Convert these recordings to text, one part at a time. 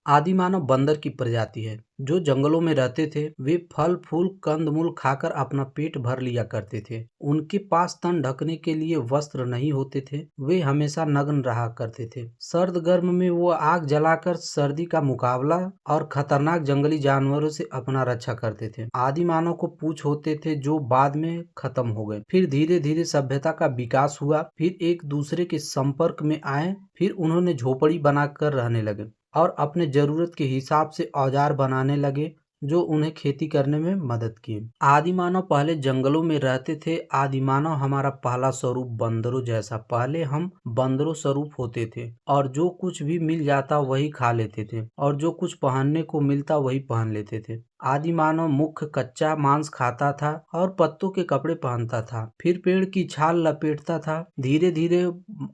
आदि मानव बंदर की प्रजाति है जो जंगलों में रहते थे। वे फल फूल कंदमूल खाकर अपना पेट भर लिया करते थे। उनके पास तन ढकने के लिए वस्त्र नहीं होते थे। वे हमेशा नग्न रहा करते थे। सर्द गर्म में वो आग जलाकर सर्दी का मुकाबला और खतरनाक जंगली जानवरों से अपना रक्षा करते थे। आदि मानव को पूंछ होते थे जो बाद में खत्म हो गए। फिर धीरे धीरे सभ्यता का विकास हुआ। फिर एक दूसरे के संपर्क में आए। फिर उन्होंने झोपड़ी बनाकर रहने लगे और अपने जरूरत के हिसाब से औजार बनाने लगे जो उन्हें खेती करने में मदद किए। आदि मानव पहले जंगलों में रहते थे। आदि मानव हमारा पहला स्वरूप बंदरों जैसा। पहले हम बंदरों स्वरूप होते थे और जो कुछ भी मिल जाता वही खा लेते थे और जो कुछ पहनने को मिलता वही पहन लेते थे। आदि मानव मुख्य कच्चा मांस खाता था और पत्तों के कपड़े पहनता था। फिर पेड़ की छाल लपेटता था। धीरे धीरे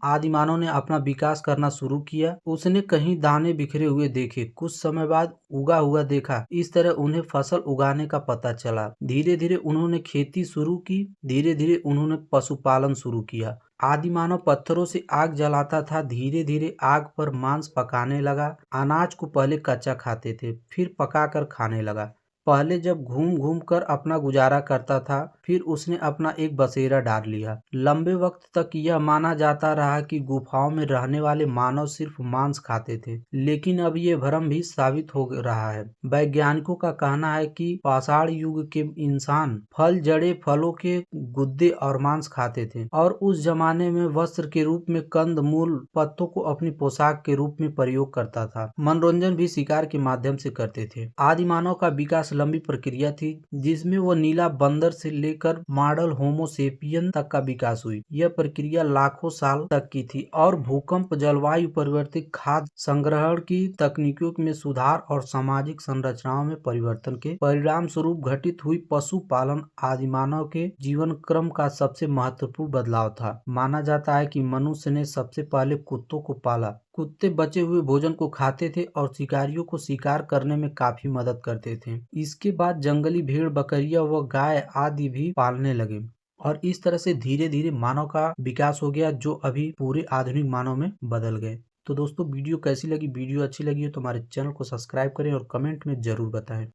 आदि मानव ने अपना विकास करना शुरू किया। उसने कहीं दाने बिखरे हुए देखे, कुछ समय बाद उगा हुआ देखा। इस तरह उन्हें फसल उगाने का पता चला। धीरे धीरे उन्होंने खेती शुरू की। धीरे धीरे उन्होंने पशुपालन शुरू किया। आदि मानव पत्थरों से आग जलाता था। धीरे धीरे आग पर मांस पकाने लगा। अनाज को पहले कच्चा खाते थे, फिर पकाकर खाने लगा। पहले जब घूम घूम कर अपना गुजारा करता था, फिर उसने अपना एक बसेरा डाल लिया। लंबे वक्त तक यह माना जाता रहा कि गुफाओं में रहने वाले मानव सिर्फ मांस खाते थे, लेकिन अब ये भ्रम भी साबित हो रहा है। वैज्ञानिकों का कहना है कि पाषाण युग के इंसान फल, जड़े, फलों के गुद्दे और मांस खाते थे और उस जमाने में वस्त्र के रूप में कंद मूल पत्तों को अपनी पोशाक के रूप में प्रयोग करता था। मनोरंजन भी शिकार के माध्यम से करते थे। आदि मानव का विकास लंबी प्रक्रिया थी जिसमें वो नीला बंदर से लेकर मॉडल होमो सेपियन तक का विकास हुई। यह प्रक्रिया लाखों साल तक की थी और भूकंप, जलवायु परिवर्तित, खाद्य संग्रहण की तकनीकों में सुधार और सामाजिक संरचनाओं में परिवर्तन के परिणाम स्वरूप घटित हुई। पशुपालन आदि मानव के जीवन क्रम का सबसे महत्वपूर्ण बदलाव था। माना जाता है कि मनुष्य ने सबसे पहले कुत्तों को पाला। कुत्ते बचे हुए भोजन को खाते थे और शिकारियों को शिकार करने में काफी मदद करते थे। इसके बाद जंगली भेड़, बकरियां व गाय आदि भी पालने लगे और इस तरह से धीरे धीरे मानव का विकास हो गया जो अभी पूरे आधुनिक मानव में बदल गए। तो दोस्तों वीडियो कैसी लगी? वीडियो अच्छी लगी हो तो हमारे चैनल को सब्सक्राइब करें और कमेंट में जरूर बताएं।